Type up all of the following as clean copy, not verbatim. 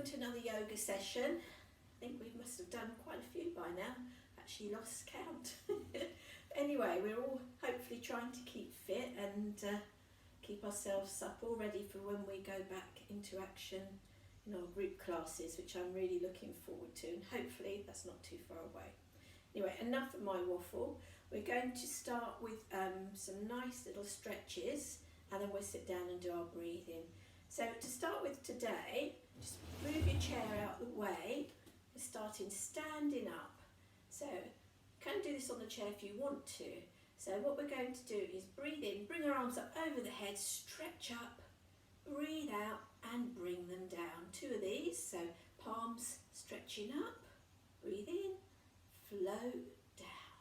welcome to another yoga session. I think we must have done quite a few by now, actually lost count. Anyway, we're all hopefully trying to keep fit and keep ourselves supple, ready for when we go back into action in our group classes, which I'm really looking forward to, and hopefully that's not too far away. Anyway, enough of my waffle. We're going to start with some nice little stretches, and then we'll sit down and do our breathing. So to start with today, just move your chair out the way. We're starting standing up. So you can do this on the chair if you want to. So what we're going to do is breathe in, bring our arms up over the head, stretch up, breathe out and bring them down. Two of these, so palms stretching up, breathe in, flow down.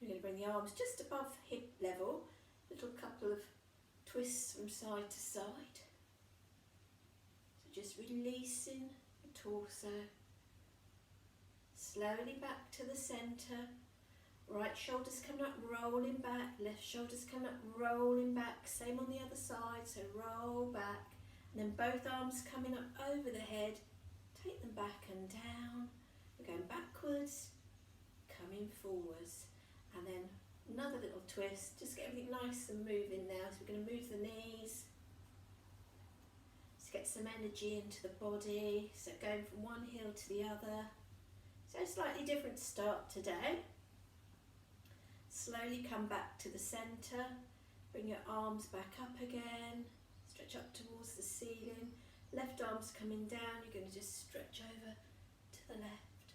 We're going to bring the arms just above hip level, little couple of twists from side to side. So just releasing the torso, slowly back to the centre. Right shoulder's coming up, rolling back, left shoulder's coming up, rolling back, same on the other side, so roll back, and then both arms coming up over the head, take them back and down. We're going backwards, coming forwards, and then another little twist, just get everything nice and moving now. So we're going to move the knees, just get some energy into the body, so going from one heel to the other. So slightly different start today. Slowly come back to the centre, bring your arms back up again, stretch up towards the ceiling, left arm's coming down, you're going to just stretch over to the left.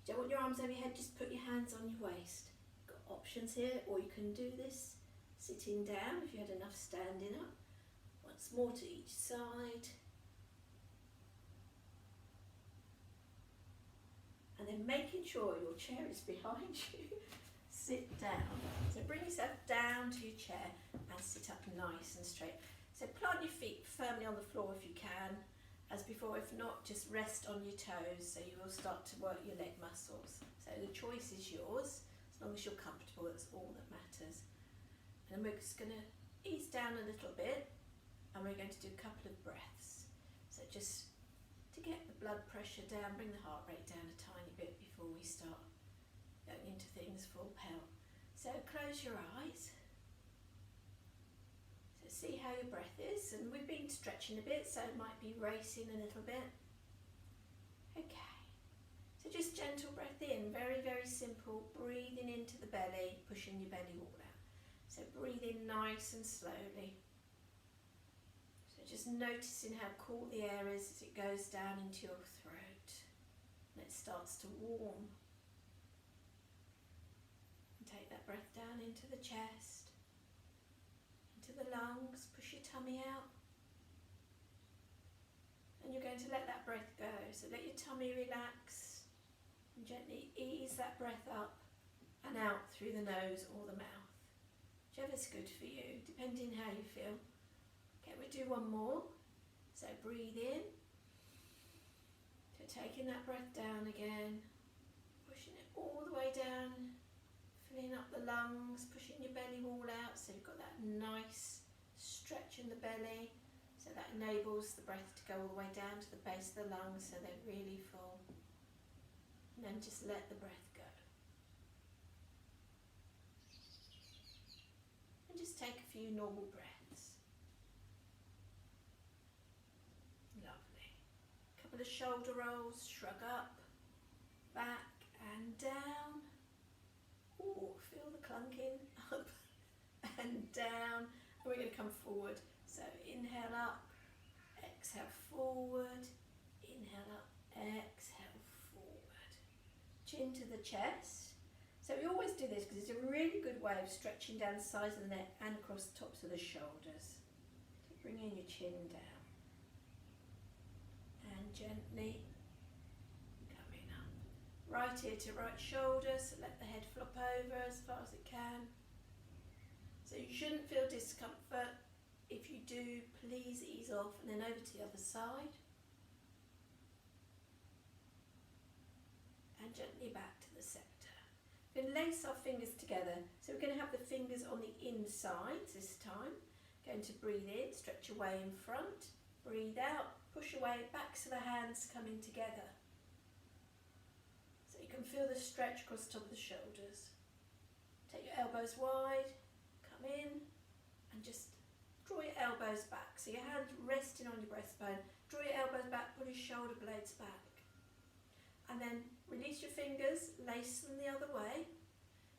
If you don't want your arms over your head, just put your hands on your waist. You've got options here, or you can do this sitting down if you had enough standing up. Once more to each side. And then making sure your chair is behind you, sit down. So bring yourself down to your chair and sit up nice and straight. So plant your feet firmly on the floor if you can, as before. If not, just rest on your toes, so you will start to work your leg muscles. So the choice is yours, as long as you're comfortable, that's all that matters. And then we're just going to ease down a little bit, and we're going to do a couple of breaths. So just to get the blood pressure down, bring the heart rate down a tiny bit before we start going into things full pelt. So close your eyes. So see how your breath is, and we've been stretching a bit, so it might be racing a little bit. Okay, so just gentle breath in, very, very simple, breathing into the belly, pushing your belly wall out. So breathe in nice and slowly. Just noticing how cool the air is as it goes down into your throat and it starts to warm. And take that breath down into the chest, into the lungs, push your tummy out. And you're going to let that breath go. So let your tummy relax and gently ease that breath up and out through the nose or the mouth. Whichever's good for you, depending how you feel. Okay, we'll do one more. So breathe in. So taking that breath down again, pushing it all the way down, filling up the lungs, pushing your belly wall out, so you've got that nice stretch in the belly. So that enables the breath to go all the way down to the base of the lungs, so they're really full. And then just let the breath go. And just take a few normal breaths. The shoulder rolls, shrug up, back and down. Ooh, feel the clunking, up and down. And we're going to come forward. So inhale up, exhale forward, inhale up, exhale forward. Chin to the chest. So we always do this because it's a really good way of stretching down the sides of the neck and across the tops of the shoulders. So bringing your chin down. And gently coming up. Right ear to right shoulder, so let the head flop over as far as it can. So you shouldn't feel discomfort. If you do, please ease off and then over to the other side. And gently back to the centre. We're going to lace our fingers together. So we're going to have the fingers on the inside this time. Going to breathe in, stretch away in front. Breathe out, push away, backs of the hands coming together. So you can feel the stretch across the top of the shoulders. Take your elbows wide, come in, and just draw your elbows back. So your hands resting on your breastbone. Draw your elbows back, pull your shoulder blades back. And then release your fingers, lace them the other way.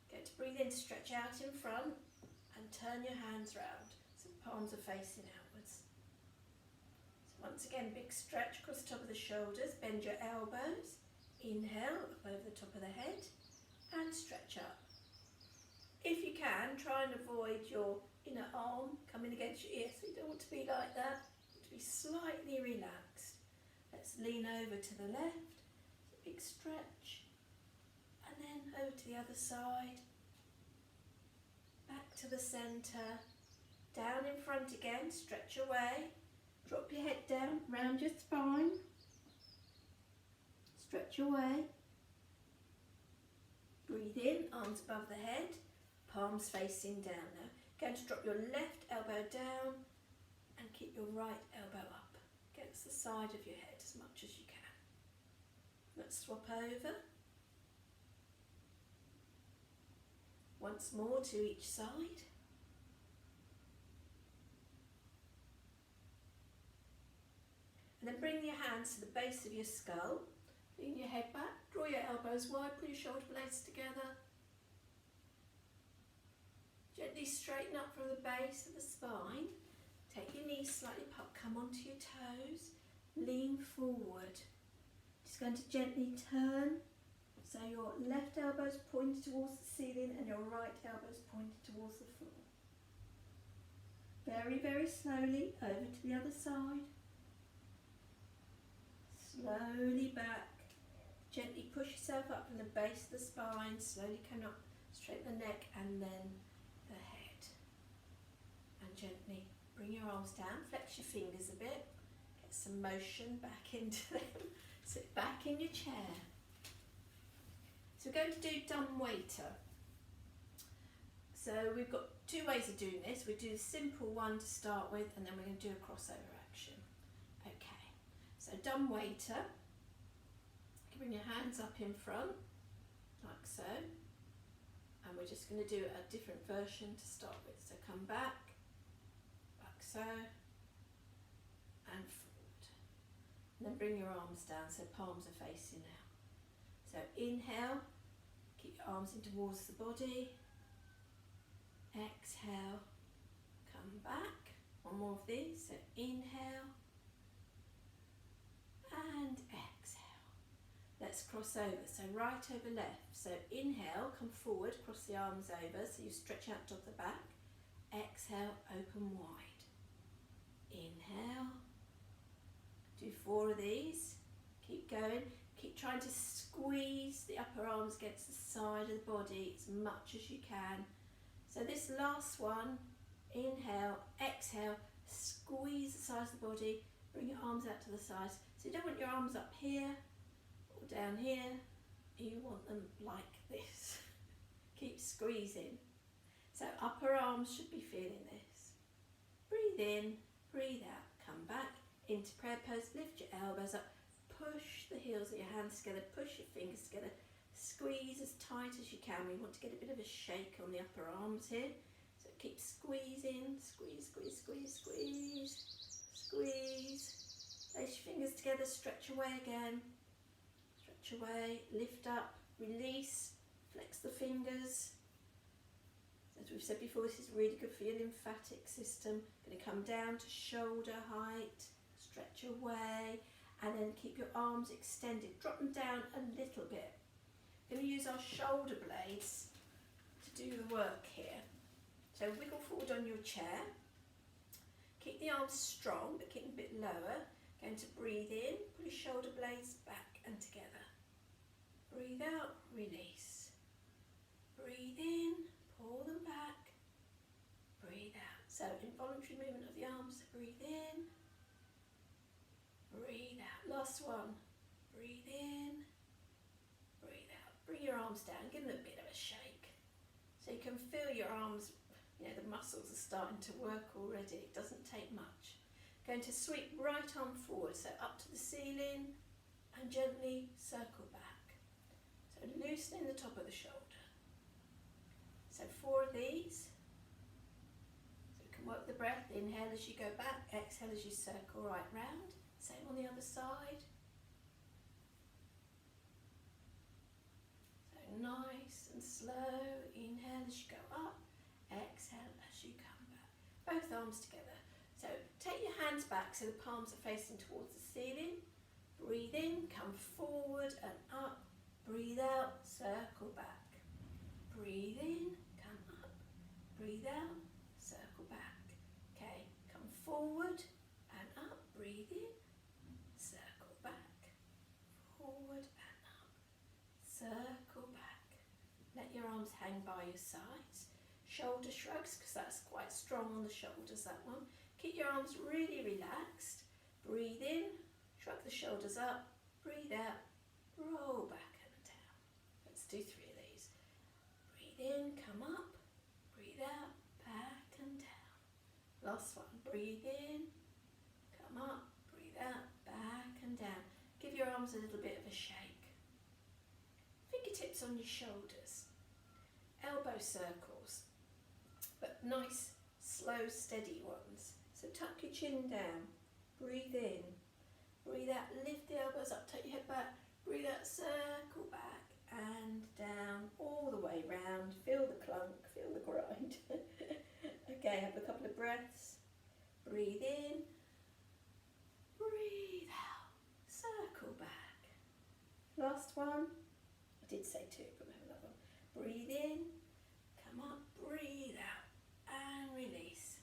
Get to breathe in, stretch out in front, and turn your hands round. So palms are facing outwards. So once again, big stretch across the top of the shoulders. Bend your elbows. Inhale, up over the top of the head, and stretch up. If you can, try and avoid your inner arm coming against your ear, so you don't want to be like that. You want to be slightly relaxed. Let's lean over to the left, big stretch, and then over to the other side, back to the centre, down in front again, stretch away, drop your head down, round your spine, stretch away, breathe in, arms above the head, palms facing down now. Going to drop your left elbow down and keep your right elbow up against the side of your head as much as you can. Let's swap over. Once more to each side. And then bring your hands to the base of your skull. Lean your head back, draw your elbows wide, pull your shoulder blades together. Gently straighten up from the base of the spine. Take your knees slightly up, come onto your toes. Lean forward. Just going to gently turn. So your left elbow's pointed towards the ceiling and your right elbow's pointed towards the floor. Very, very slowly over to the other side. Slowly back. Gently push yourself up from the base of the spine. Slowly come up, straighten the neck and then the head. And gently bring your arms down, flex your fingers a bit, get some motion back into them. Sit back in your chair. So we're going to do dumb waiter. So we've got two ways of doing this. We do the simple one to start with and then we're going to do a crossover action. Okay, so dumb waiter. Bring your hands up in front, like so. And we're just going to do a different version to start with. So come back, like so, and forward. And then bring your arms down so palms are facing out. So inhale, keep your arms in towards the body. Exhale, come back. One more of these. So inhale and exhale. Let's cross over, so right over left. So inhale, come forward, cross the arms over, so you stretch out to the back. Exhale, open wide. Inhale. Do 4 of these. Keep going. Keep trying to squeeze the upper arms against the side of the body as much as you can. So this last one, inhale, exhale, squeeze the sides of the body, bring your arms out to the sides. So you don't want your arms up here, down here, you want them like this. Keep squeezing. So upper arms should be feeling this. Breathe in, breathe out, come back into prayer pose, lift your elbows up, push the heels of your hands together, push your fingers together, squeeze as tight as you can. We want to get a bit of a shake on the upper arms here. So keep squeezing, squeeze, squeeze, squeeze, squeeze, squeeze. Lace your fingers together, stretch away again. Away, lift up, release, flex the fingers. As we've said before, this is really good for your lymphatic system. Going to come down to shoulder height, stretch away, and then keep your arms extended. Drop them down a little bit. Going to use our shoulder blades to do the work here. So wiggle forward on your chair. Keep the arms strong, but keep them a bit lower. Going to breathe in, pull your shoulder blades back and together. Breathe out, release. Breathe in, pull them back. Breathe out. So involuntary movement of the arms. Breathe in. Breathe out. Last one. Breathe in. Breathe out. Bring your arms down. Give them a bit of a shake. So you can feel your arms, the muscles are starting to work already. It doesn't take much. Going to sweep right arm forward, so up to the ceiling and gently circle back. So loosening the top of the shoulder. So 4 of these. So you can work the breath, inhale as you go back, exhale as you circle right round. Same on the other side. So nice and slow, inhale as you go up, exhale as you come back. Both arms together. So take your hands back so the palms are facing towards the ceiling. Breathe in, come forward and up. Breathe out, circle back. Breathe in, come up. Breathe out, circle back. Okay, come forward and up. Breathe in, circle back. Forward and up. Circle back. Let your arms hang by your sides. Shoulder shrugs, because that's quite strong on the shoulders, that one. Keep your arms really relaxed. Breathe in, shrug the shoulders up. Breathe out, roll back and down. Let's do 3 of these. Breathe in, come up. Breathe out, back and down. Last one. Breathe in, come up. Breathe out, back and down. Give your arms a little bit of a shake. Fingertips on your shoulders. Elbow circles, but nice, slow, steady ones. So tuck your chin down, breathe in, breathe out, lift the elbows up, take your head back, breathe out, circle back and down, all the way round. Feel the clunk, feel the grind. Okay, have a couple of breaths. Breathe in, breathe out, circle back. Last one. I did say 2, but we have another one. Breathe in, come up, breathe out and release.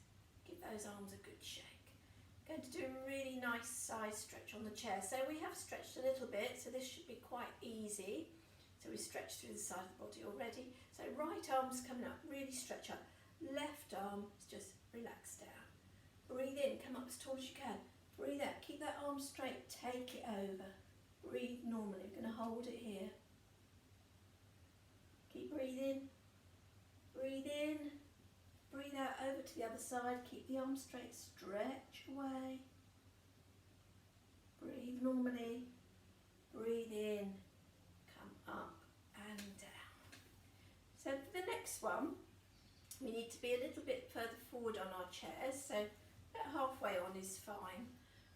Give those arms a good shake. Going to do a really nice side stretch on the chair. So we have stretched a little bit, so this should be quite easy. So we stretched through the side of the body already. So right arm's coming up, really stretch up. Left arm is just relax down. Breathe in, come up as tall as you can. Breathe out, keep that arm straight, take it over. Breathe normally, we're going to hold it here. Keep breathing. Breathe in. Breathe out over to the other side. Keep the arms straight. Stretch away. Breathe normally. Breathe in. Come up and down. So for the next one, we need to be a little bit further forward on our chairs. So about halfway on is fine.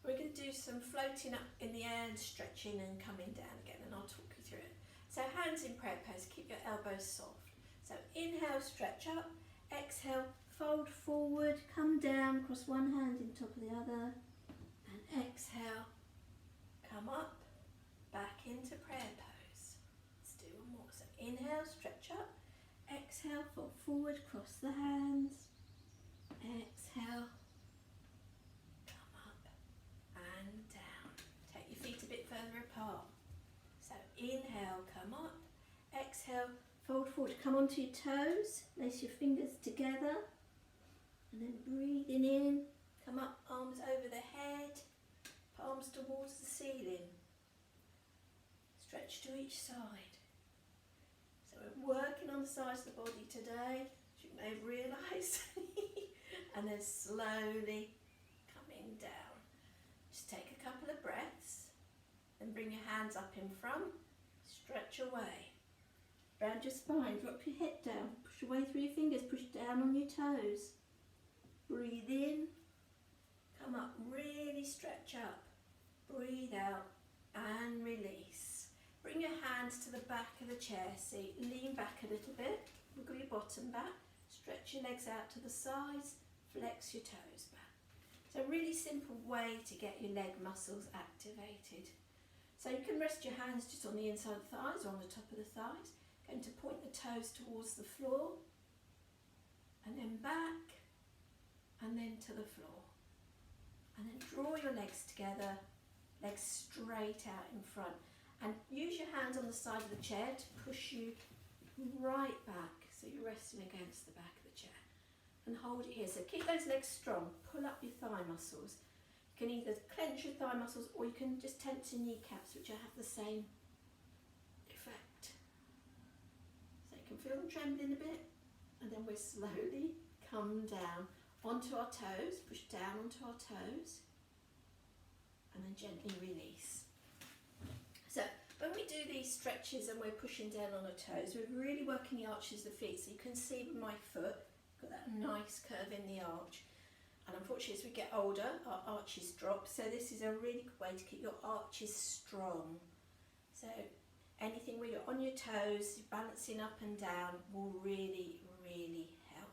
We're going to do some floating up in the air and stretching and coming down again, and I'll talk you through it. So hands in prayer pose, keep your elbows soft. So inhale, stretch up. Exhale, fold forward, come down, cross one hand in top of the other. And exhale, come up, back into prayer pose. Let's do one more. So inhale, stretch up. Exhale, fold forward, cross the hands. Exhale, come up and down. Take your feet a bit further apart. So inhale, come up. Exhale, fold forward, come onto your toes, lace your fingers together, and then breathing in, come up, arms over the head, palms towards the ceiling. Stretch to each side. So we're working on the sides of the body today, as you may have realised, and then slowly coming down. Just take a couple of breaths, then bring your hands up in front, stretch away. Round your spine, drop your head down, push away through your fingers, push down on your toes. Breathe in, come up, really stretch up. Breathe out and release. Bring your hands to the back of the chair seat, lean back a little bit, wiggle your bottom back, stretch your legs out to the sides, flex your toes back. So a really simple way to get your leg muscles activated. So you can rest your hands just on the inside of the thighs or on the top of the thighs. Going to point the toes towards the floor, and then back, and then to the floor. And then draw your legs together, legs straight out in front. And use your hands on the side of the chair to push you right back, so you're resting against the back of the chair. And hold it here. So keep those legs strong, pull up your thigh muscles. You can either clench your thigh muscles, or you can just tense your kneecaps, which have the same effect. Can feel them trembling a bit, and then we'll slowly come down onto our toes, push down onto our toes, and then gently release. So when we do these stretches and we're pushing down on our toes, we're really working the arches of the feet. So you can see with my foot, got that nice curve in the arch. And unfortunately, as we get older, our arches drop. So this is a really good way to keep your arches strong. So anything where you're on your toes, balancing up and down will really, really help.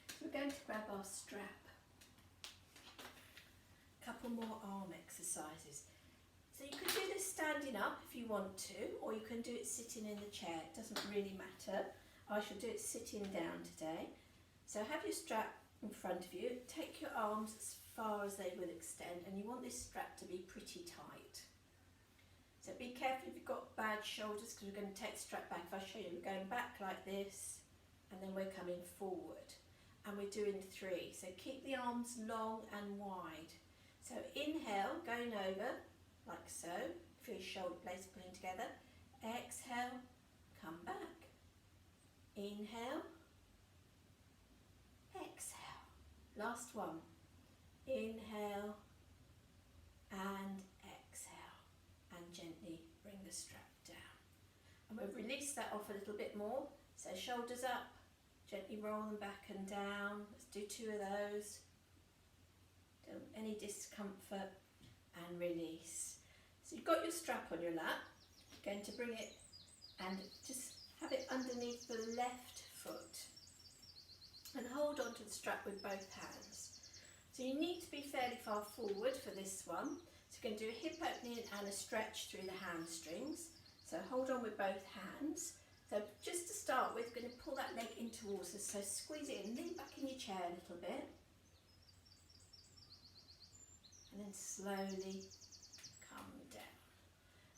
So we're going to grab our strap. A couple more arm exercises. So you can do this standing up if you want to, or you can do it sitting in the chair. It doesn't really matter. I shall do it sitting down today. So have your strap in front of you. Take your arms as far as they will extend, and you want this strap to be pretty tight. So be careful if you've got bad shoulders, because we're going to take the strap back. If I show you, we're going back like this, and then we're coming forward. And we're doing 3. So keep the arms long and wide. So inhale, going over, like so. Feel your shoulder blades pulling together. Exhale, come back. Inhale, exhale. Last one. Inhale and exhale. And gently bring the strap down. And we'll release that off a little bit more. So shoulders up, gently roll them back and down. Let's do 2 of those. Don't any discomfort, and release. So you've got your strap on your lap. You're going to bring it and just have it underneath the left foot. And hold on to the strap with both hands. So you need to be fairly far forward for this one. So you're going to do a hip opening and a stretch through the hamstrings. So hold on with both hands. So just to start with, we're going to pull that leg in towards us. So squeeze it in, lean back in your chair a little bit. And then slowly come down.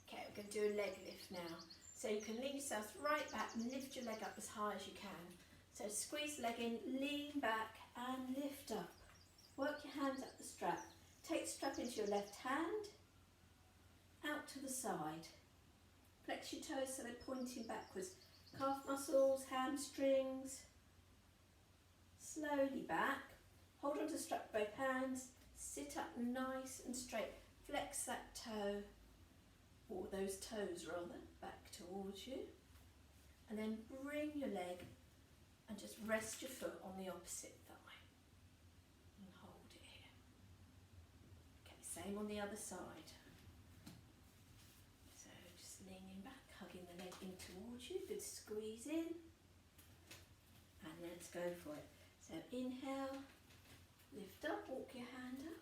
Okay, we're going to do a leg lift now. So you can lean yourself right back and lift your leg up as high as you can. So squeeze the leg in, lean back and lift up. Work your hands up the strap. Take the strap into your left hand, out to the side. Flex your toes so they're pointing backwards. Calf muscles, hamstrings. Slowly back. Hold on to the strap with both hands. Sit up nice and straight. Flex that toe, or those toes rather, back towards you. And then bring your leg and just rest your foot on the opposite thigh. And hold it here. Okay, same on the other side. So just leaning back, hugging the leg in towards you. Good squeeze in. And let's go for it. So inhale. Lift up, walk your hand up.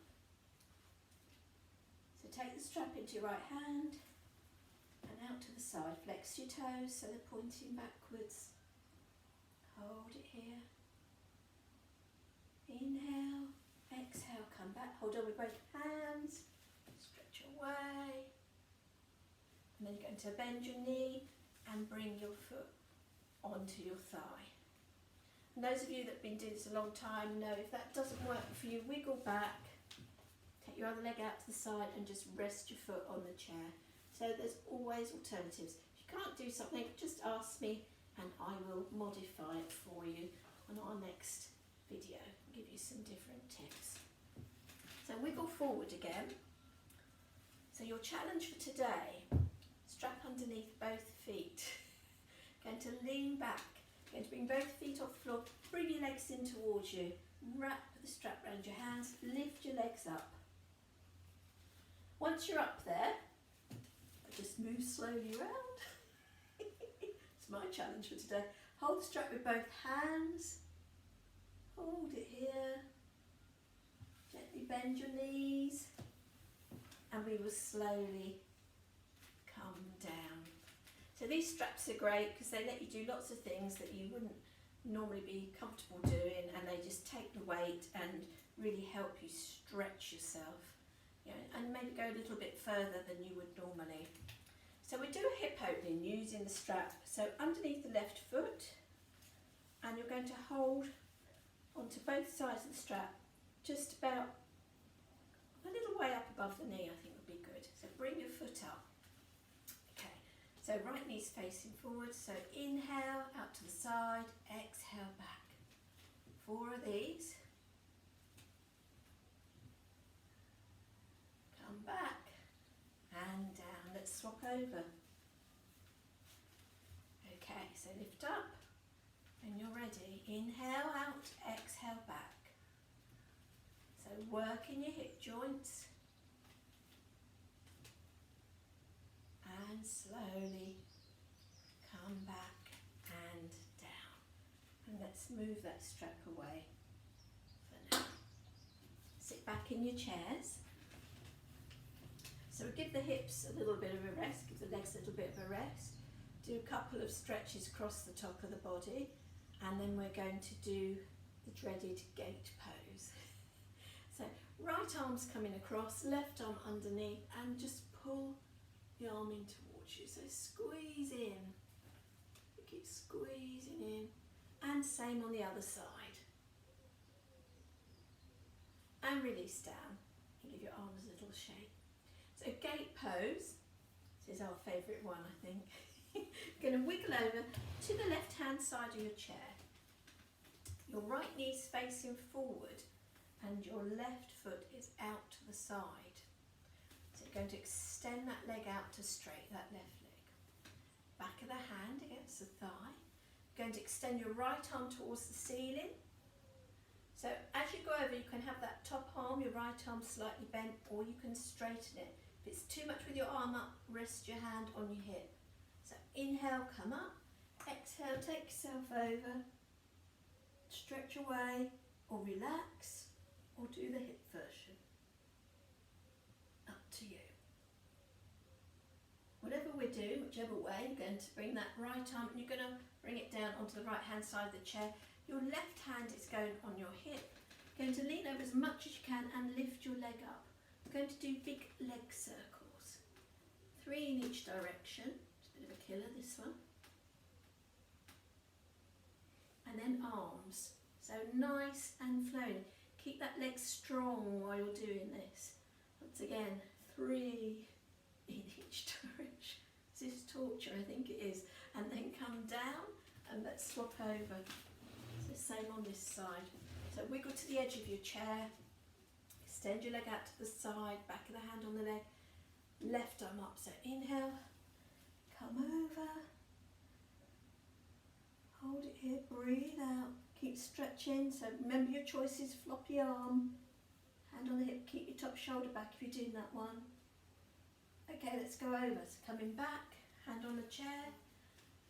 So take the strap into your right hand and out to the side. Flex your toes so they're pointing backwards. Hold it here. Inhale, exhale, come back. Hold on with both hands. Stretch away. And then you're going to bend your knee and bring your foot onto your thigh. And those of you that have been doing this a long time know if that doesn't work for you, wiggle back, take your other leg out to the side and just rest your foot on the chair. So there's always alternatives. If you can't do something, just ask me and I will modify it for you on our next video, give you some different tips. So wiggle forward again. So your challenge for today, strap underneath both feet. Going to lean back. Going to bring both feet off the floor, bring your legs in towards you, wrap the strap around your hands, lift your legs up. Once you're up there, just move slowly around. It's my challenge for today. Hold the strap with both hands, hold it here, gently bend your knees, and we will slowly come down. So these straps are great because they let you do lots of things that you wouldn't normally be comfortable doing, and they just take the weight and really help you stretch yourself, you know, and maybe go a little bit further than you would normally. So we do a hip opening using the strap. So underneath the left foot, and you're going to hold onto both sides of the strap, just about a little way up above the knee, I think would be good. So bring your foot up. So right knee's facing forward, so inhale, out to the side, exhale back. 4 of these. Come back. swap over. Okay, so lift up. When you're ready, inhale out, exhale back. So work in your hip joints. And slowly come back and down. And let's move that strap away for now. Sit back in your chairs. So give the hips a little bit of a rest, give the legs a little bit of a rest. Do a couple of stretches across the top of the body, and then we're going to do the dreaded gate pose. So right arm's coming across, left arm underneath, and just pull the arm in towards you. So squeeze in, keep squeezing in, and same on the other side. And release down, and give your arms a little shake. So gate pose, this is our favourite one, I think. Going to wiggle over to the left hand side of your chair. Your right knee's facing forward and your left foot is out to the side. So you're going to extend that leg out to straight, that left leg. Back of the hand against the thigh. You're going to extend your right arm towards the ceiling. So as you go over, you can have that top arm, your right arm slightly bent, or you can straighten it. If it's too much with your arm up, rest your hand on your hip. So inhale, come up. Exhale, take yourself over. Stretch away, or relax, or do the hip version. Up to you. Whatever we do, whichever way, you're going to bring that right arm, and you're going to bring it down onto the right hand side of the chair. Your left hand is going on your hip. You're going to lean over as much as you can and lift your leg up. We're going to do big leg circles. 3 in each direction. It's a bit of a killer, this one. And then arms. So nice and flowing. Keep that leg strong while you're doing this. Once again, 3 in each direction. This is torture, I think it is. And then come down and let's swap over. So same on this side. So wiggle to the edge of your chair. Extend your leg out to the side, back of the hand on the leg. Left arm up. So inhale, come over. Hold it here, breathe out. Keep stretching. So remember your choices, floppy arm. Hand on the hip, keep your top shoulder back if you're doing that one. Okay, let's go over. So coming back, hand on the chair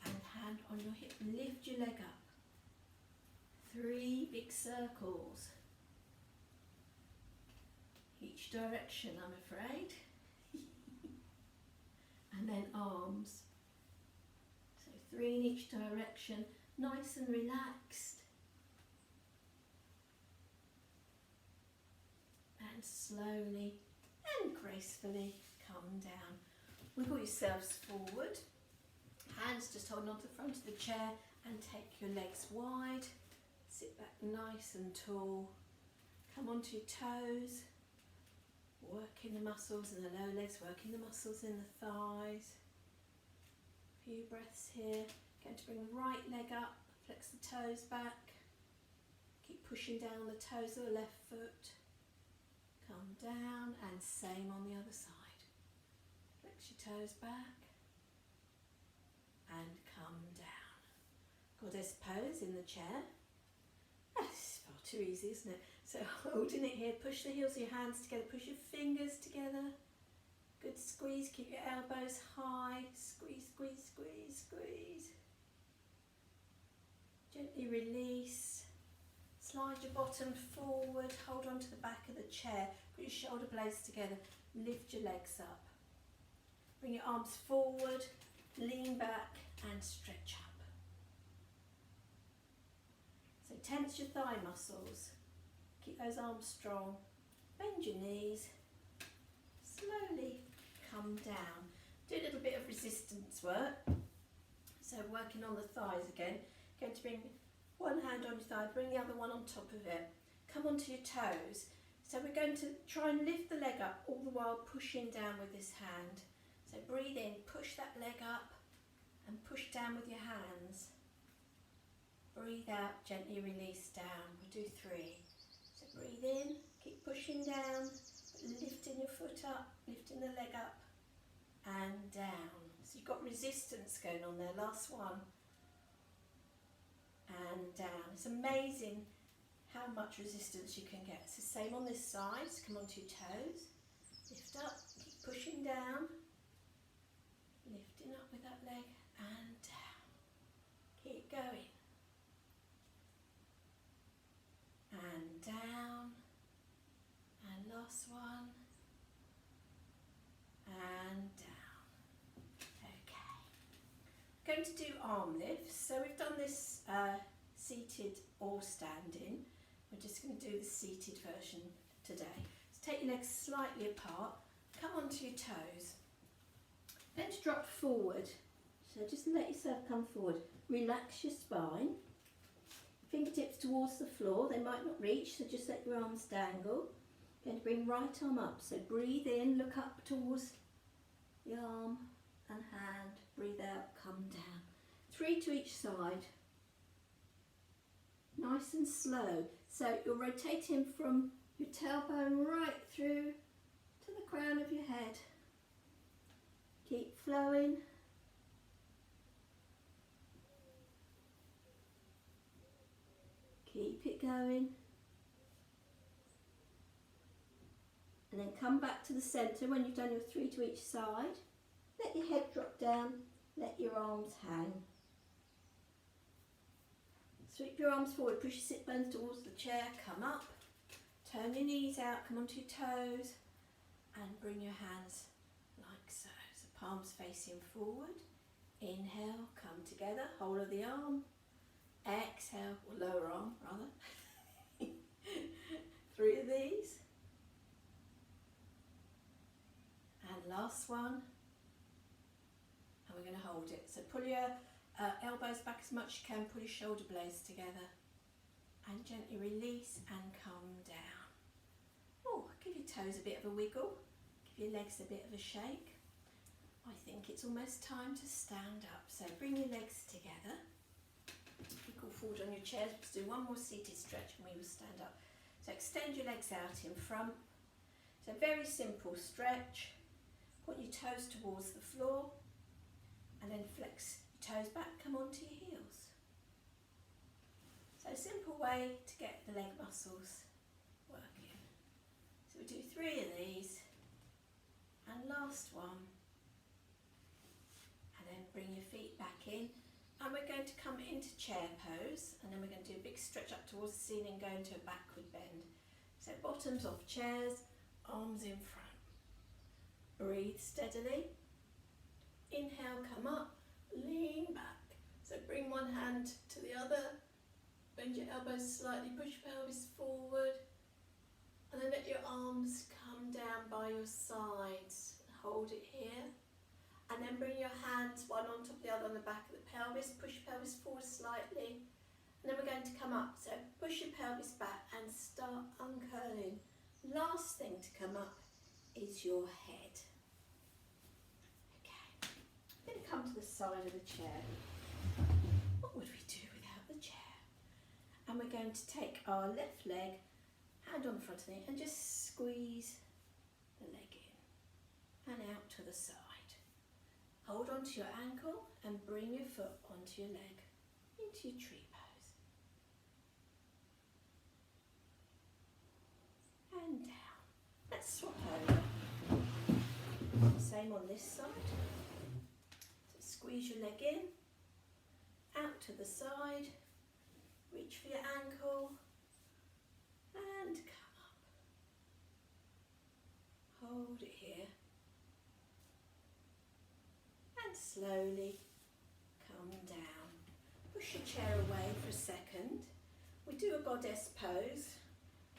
and hand on your hip. Lift your leg up. 3 big circles. Each direction, I'm afraid. And then arms. So 3 in each direction, nice and relaxed. And slowly and gracefully come down. Wiggle yourselves forward. Hands just holding onto the front of the chair and take your legs wide. Sit back nice and tall. Come onto your toes. Working the muscles in the lower legs, working the muscles in the thighs. A few breaths here. Going to bring the right leg up, flex the toes back. Keep pushing down the toes of the left foot. Come down and same on the other side. Flex your toes back and come down. Goddess pose in the chair. That's far too easy, isn't it? So holding it here, push the heels of your hands together, push your fingers together. Good squeeze, keep your elbows high. Squeeze, squeeze, squeeze, squeeze. Gently release. Slide your bottom forward, hold on to the back of the chair. Put your shoulder blades together, lift your legs up. Bring your arms forward, lean back and stretch up. So tense your thigh muscles. Keep those arms strong. Bend your knees. Slowly come down. Do a little bit of resistance work. So working on the thighs again. Going to bring one hand on your thigh, bring the other one on top of it. Come onto your toes. So we're going to try and lift the leg up all the while pushing down with this hand. So breathe in, push that leg up and push down with your hands. Breathe out, gently release down. We'll do 3. So breathe in, keep pushing down, lifting your foot up, lifting the leg up. and down. So you've got resistance going on there. Last one. And down. It's amazing how much resistance you can get. So same on this side. So come onto your toes. Lift up. Keep pushing down. Lifting up with that leg and down. Keep going. And down. And last one. And down. Okay. Going to do arm lifts. So we've done this seated or standing. We're just going to do the seated version today. So take your legs slightly apart. Come onto your toes. Then to drop forward. So just let yourself come forward. Relax your spine. Fingertips towards the floor. They might not reach, so just let your arms dangle. Going to bring right arm up. So breathe in, look up towards the arm and hand. Breathe out, come down. 3 to each side. Nice and slow. So you're rotating from your tailbone right through to the crown of your head. Keep flowing. Keep it going. And then come back to the centre when you've done your 3 to each side. Let your head drop down, let your arms hang. Sweep your arms forward, push your sit bones towards the chair, come up. Turn your knees out, come onto your toes and bring your hands like so. So palms facing forward. Inhale, come together, whole of the arm. Exhale, or lower arm rather. 3 of these. And last one. And we're going to hold it. So pull your elbows back as much as you can, pull your shoulder blades together. And gently release and come down. Oh, give your toes a bit of a wiggle. Give your legs a bit of a shake. I think it's almost time to stand up. So bring your legs together. Wiggle forward on your chairs. Let's do one more seated stretch and we will stand up. So extend your legs out in front. So very simple stretch. Put your toes towards the floor and then flex your toes back, come onto your heels. So a simple way to get the leg muscles working. So we do 3 of these and last one. And then bring your feet back in. And we're going to come into chair pose and then we're going to do a big stretch up towards the ceiling, go into a backward bend. So bottoms off chairs, arms in front. Breathe steadily. Inhale, come up, lean back. So bring one hand to the other, bend your elbows slightly, push pelvis forward, and then let your arms come down by your sides. Hold it here. And then bring your hands one on top of the other on the back of the pelvis, push pelvis forward slightly. And then we're going to come up, so push your pelvis back and start uncurling. Last thing to come up is your head. Okay, I'm going to come to the side of the chair. What would we do without the chair? And we're going to take our left leg, hand on the front of it, and just squeeze the leg in and out to the side. Hold onto your ankle and bring your foot onto your leg into your tree pose. And down. Let's swap over. Same on this side. So squeeze your leg in, out to the side, reach for your ankle and come up. Hold it here. And slowly come down. Push your chair away for a second. We do a goddess pose.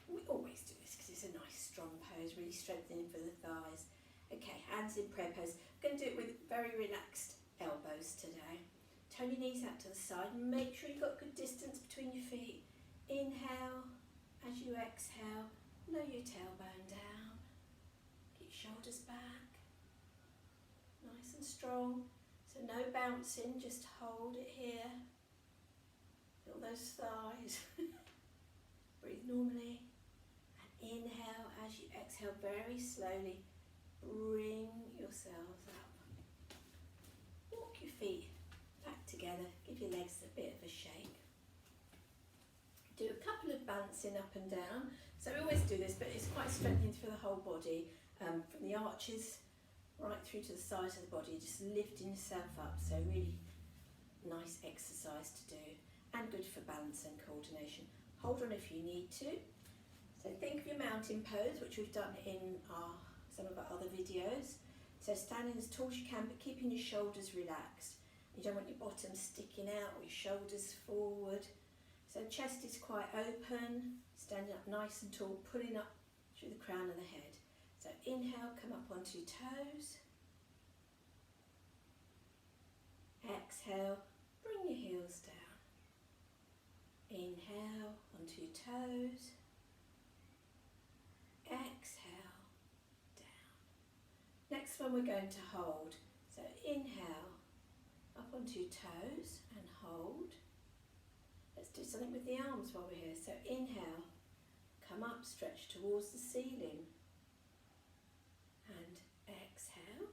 We always do this because it's a nice strong pose, really strengthening for the thighs. Okay, hands in prayer pose. We're going to do it with very relaxed elbows today. Turn your knees out to the side. Make sure you've got good distance between your feet. Inhale. As you exhale, lower your tailbone down. Get your shoulders back. Nice and strong, so no bouncing, just hold it here. Feel those thighs. Breathe normally and inhale as you exhale very slowly. Bring yourselves up. your feet back together, give your legs a bit of a shake. Do a couple of bouncing up and down. So we always do this, but it's quite strengthening for the whole body, from the arches right through to the sides of the body, just lifting yourself up. So really nice exercise to do and good for balance and coordination. Hold on if you need to. So think of your mountain pose, which we've done in some of our other videos. So standing as tall as you can, but keeping your shoulders relaxed. You don't want your bottom sticking out or your shoulders forward. So chest is quite open, standing up nice and tall, pulling up through the crown of the head. So inhale, come up onto your toes. Exhale, bring your heels down. Inhale, onto your toes. Exhale, down. Next one we're going to hold. So inhale, up onto your toes and hold. Let's do something with the arms while we're here. So inhale, come up, stretch towards the ceiling. And exhale.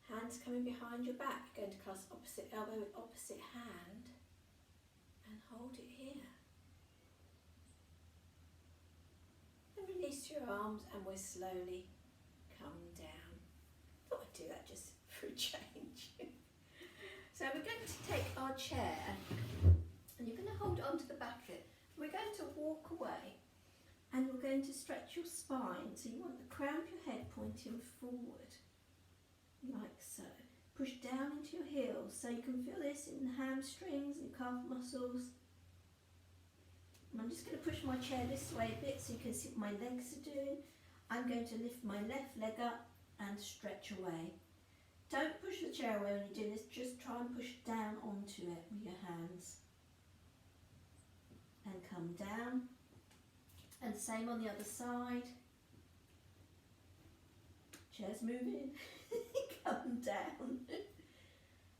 Hands coming behind your back. You're going to clasp opposite elbow with opposite hand. And hold it here. And release your arms and we'll slowly come down. Thought I'd do that just for a change. So we're going to take our chair and you're going to hold on to the back of it. We're going to walk away and we're going to stretch your spine. So you want the crown of your head pointing forward, like so. Push down into your heels so you can feel this in the hamstrings and calf muscles. And I'm just going to push my chair this way a bit so you can see what my legs are doing. I'm going to lift my left leg up and stretch away. Don't push the chair away when you do this, just try and push down onto it with your hands. And come down. And same on the other side. Chair's moving. Come down.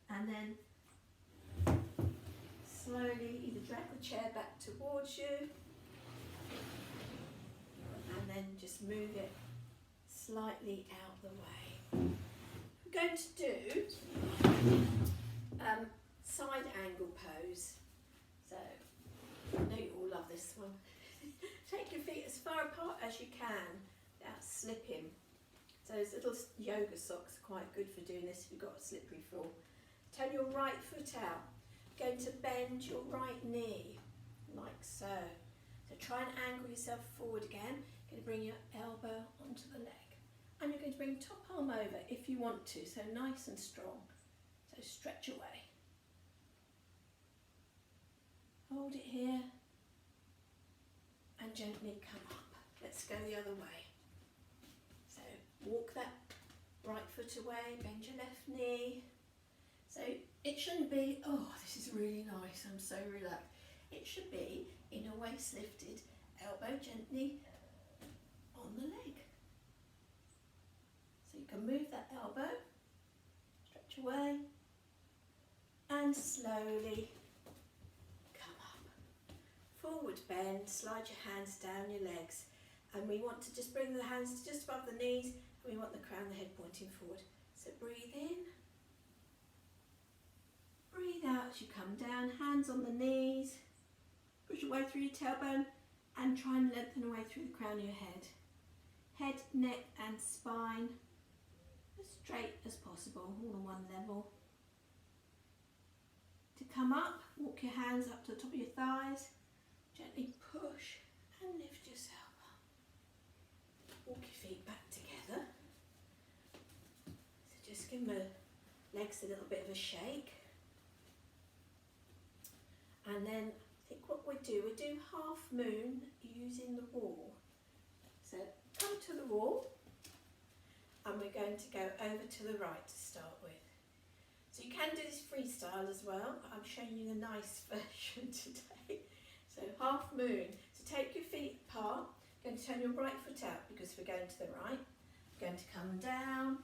And then slowly either drag the chair back towards you and then just move it slightly out the way. We're going to do side angle pose. So I know you all love this one. Take your feet as far apart as you can without slipping. So those little yoga socks are quite good for doing this if you've got a slippery floor. Turn your right foot out. Going to bend your right knee, like so. So try and angle yourself forward again. You're going to bring your elbow onto the leg. And you're going to bring top arm over if you want to, so nice and strong. So stretch away. Hold it here. And gently come up. Let's go the other way. So walk that right foot away, bend your left knee. So it shouldn't be, oh, this is really nice, I'm so relaxed. It should be inner waist lifted, elbow gently on the leg. So you can move that elbow, stretch away, and slowly come up. Forward bend, slide your hands down your legs. And we want to just bring the hands just above the knees, and we want the crown of the head pointing forward. So breathe in. Breathe out as you come down, hands on the knees, push your way through your tailbone and try and lengthen away through the crown of your head. Head, neck and spine as straight as possible, all on one level. To come up, walk your hands up to the top of your thighs, gently push and lift yourself up. Walk your feet back together. So just give the legs a little bit of a shake. And then I think what we do half moon using the wall. So come to the wall and we're going to go over to the right to start with. So you can do this freestyle as well. I'm showing you the nice version today. So half moon. So take your feet apart. You're going to turn your right foot out because we're going to the right. You're going to come down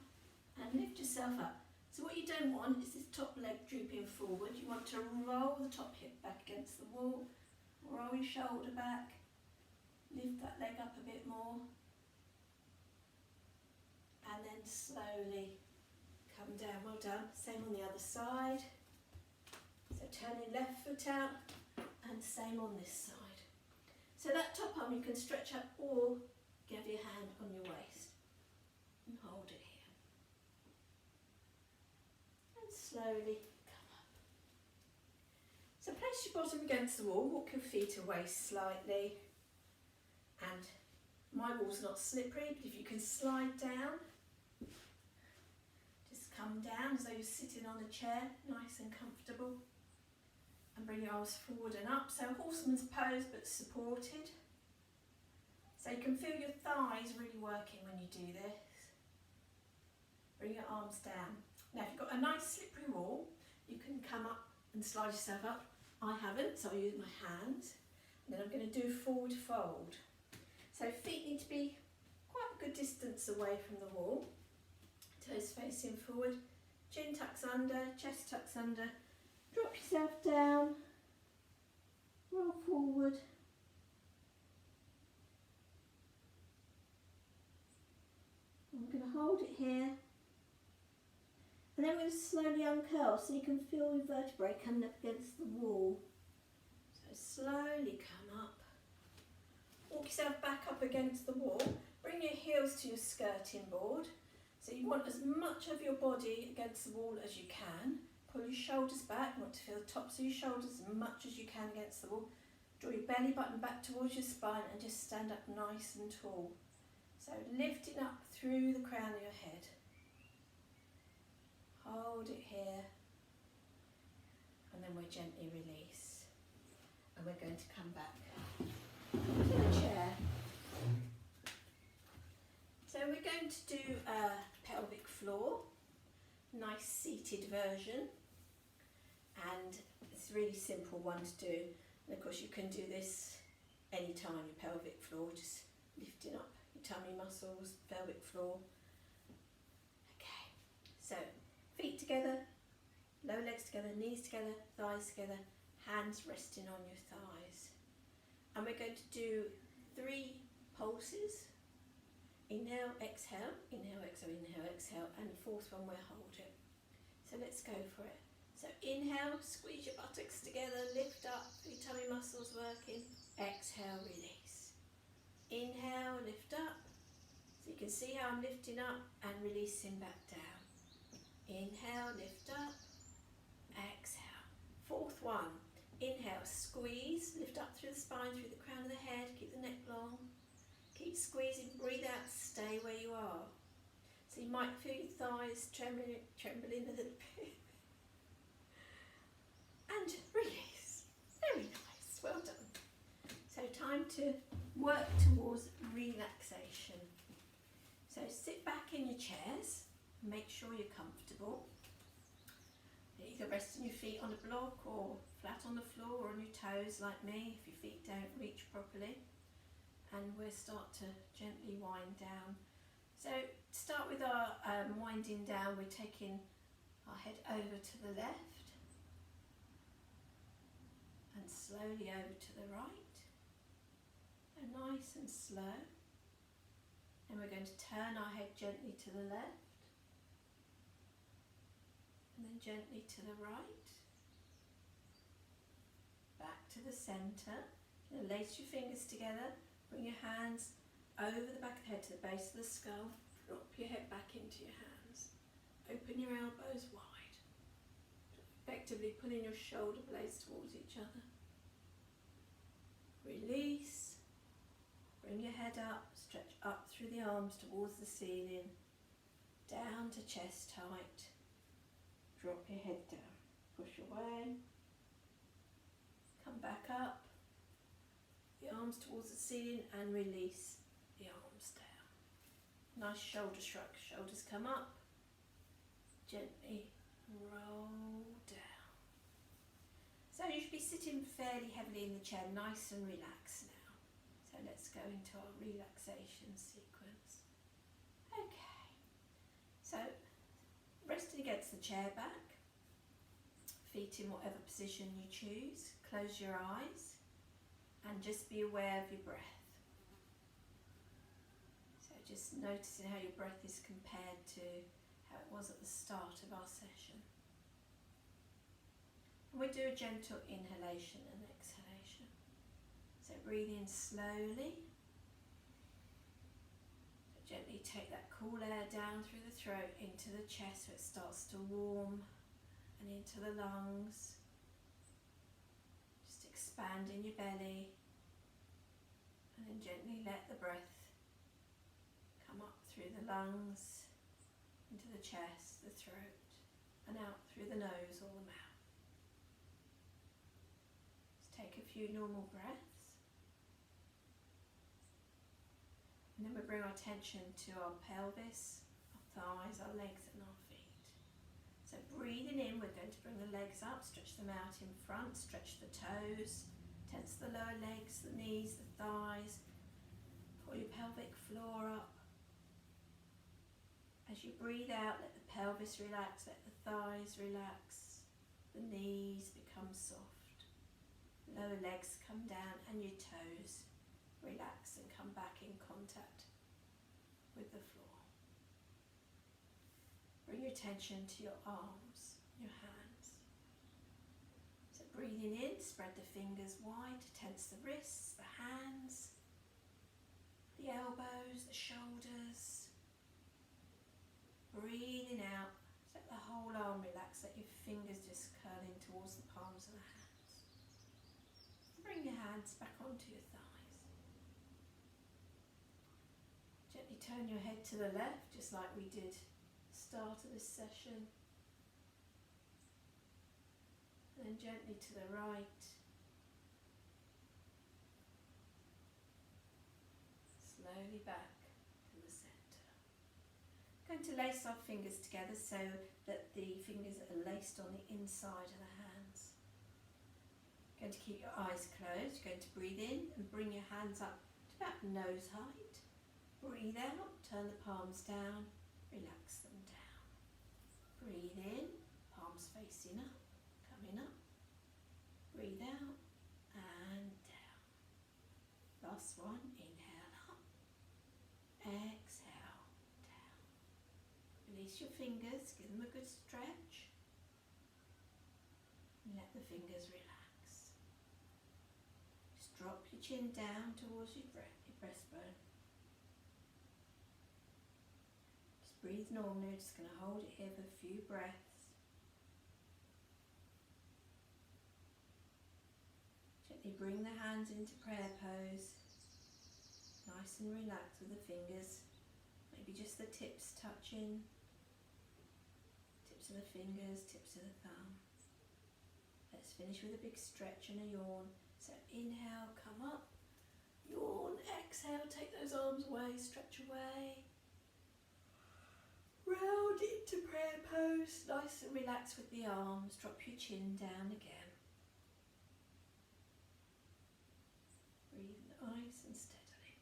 and lift yourself up. So what you don't want is this top leg drooping forward. You want to roll the top hip back against the wall, roll your shoulder back, lift that leg up a bit more, and then slowly come come down, well done. Same on the other side. So turning left foot out and same on this side. So that top arm you can stretch up or give your hand on your waist and hold it here. And slowly come up. So place your bottom against the wall, walk your feet away slightly, and my wall's not slippery, but if you can slide down, just come down as though you're sitting on a chair, nice and comfortable, and bring your arms forward and up, so horseman's pose but supported. So you can feel your thighs really working when you do this. Bring your arms down. Now if you've got a nice slippery wall, you can come up and slide yourself up. I haven't, so I'll use my hands. And then I'm going to do forward fold. So feet need to be quite a good distance away from the wall. Toes facing forward, chin tucks under, chest tucks under. Drop yourself down, roll forward. I'm going to hold it here. And then we're going to slowly uncurl so you can feel your vertebrae coming up against the wall. So slowly come up. Walk yourself back up against the wall. Bring your heels to your skirting board. So you want as much of your body against the wall as you can. Pull your shoulders back. You want to feel the tops of your shoulders as much as you can against the wall. Draw your belly button back towards your spine and just stand up nice and tall. So lifting up through the crown of your head. Hold it here. And then we'll gently release. And we're going to come back to the chair. So we're going to do a pelvic floor, nice seated version, and it's a really simple one to do. And of course you can do this anytime, your pelvic floor, just lifting up your tummy muscles, pelvic floor. Okay, so feet together, lower legs together, knees together, thighs together, hands resting on your thighs. And we're going to do 3 pulses. Inhale, exhale, inhale, exhale, inhale, exhale, and the 4th one we'll hold it. So let's go for it. So inhale, squeeze your buttocks together, lift up, your tummy muscles working. Exhale, release. Inhale, lift up. So you can see how I'm lifting up and releasing back down. Inhale, lift up, exhale. 4th one. Inhale, squeeze, lift up through the spine, through the crown of the head, keep the neck long. Keep squeezing, breathe out, stay where you are. So you might feel your thighs trembling a little bit. And release. Very nice, well done. So time to work towards relaxation. So sit back in your chairs, make sure you're comfortable. Either resting your feet on a block or flat on the floor or on your toes like me if your feet don't reach properly. And we'll start to gently wind down. So start with our winding down. We're taking our head over to the left and slowly over to the right, and nice and slow. And we're going to turn our head gently to the left and then gently to the right, back to the centre. Now lace your fingers together, bring your hands over the back of the head to the base of the skull, drop your head back into your hands, open your elbows wide, effectively pulling your shoulder blades towards each other. Release, bring your head up, stretch up through the arms towards the ceiling, down to chest height. Drop your head down, push away, come back up, the arms towards the ceiling and release the arms down. Nice shoulder shrug, shoulders come up, gently roll down. So you should be sitting fairly heavily in the chair, nice and relaxed now. So let's go into our relaxation sequence. Okay, so resting against the chair back, feet in whatever position you choose, close your eyes and just be aware of your breath. So just noticing how your breath is compared to how it was at the start of our session. And we do a gentle inhalation and exhalation. So breathe in slowly. So gently take that cool air down through the throat into the chest so it starts to warm, and into the lungs. Just expanding your belly, and then gently let the breath come up through the lungs, into the chest, the throat, and out through the nose or the mouth. Take a few normal breaths, and then we bring our attention to our pelvis, our thighs, our legs and our feet. So breathing in, we're going to bring the legs up, stretch them out in front, stretch the toes, tense the lower legs, the knees, the thighs, pull your pelvic floor up. As you breathe out, let the pelvis relax, let the thighs relax, the knees become soft. Lower legs come down and your toes relax and come back in contact with the floor. Bring your attention to your arms, your hands. So breathing in, spread the fingers wide to tense the wrists, the hands, the elbows, the shoulders. Breathing out, let the whole arm relax, let your fingers just curl in towards the palms of the hands. Bring your hands back onto your thighs. Gently turn your head to the left, just like we did at the start of this session. And then gently to the right. Slowly back to the centre. Going to lace our fingers together so that the fingers are laced on the inside of the hands. Going to keep your eyes closed. You're going to breathe in and bring your hands up to about nose height. Breathe out, turn the palms down, relax them down. Breathe in, palms facing up, coming up. Breathe out and down. Last one, inhale up, exhale down. Release your fingers, give them a good stretch. And let the fingers relax. Drop your chin down towards your breastbone. Just breathe normally, we're just going to hold it here for a few breaths. Gently bring the hands into prayer pose. Nice and relaxed with the fingers. Maybe just the tips touching. Tips of the fingers, tips of the thumb. Let's finish with a big stretch and a yawn. So inhale, come up, yawn, exhale, take those arms away, stretch away. Round into prayer pose, nice and relaxed with the arms, drop your chin down again. Breathe nice and steadily.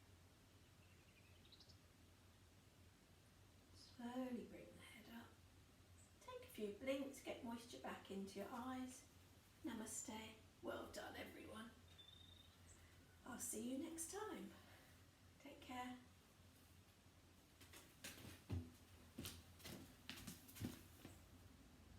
Slowly bring the head up. Take a few blinks, get moisture back into your eyes. Namaste. Well done, everyone. I'll see you next time. Take care.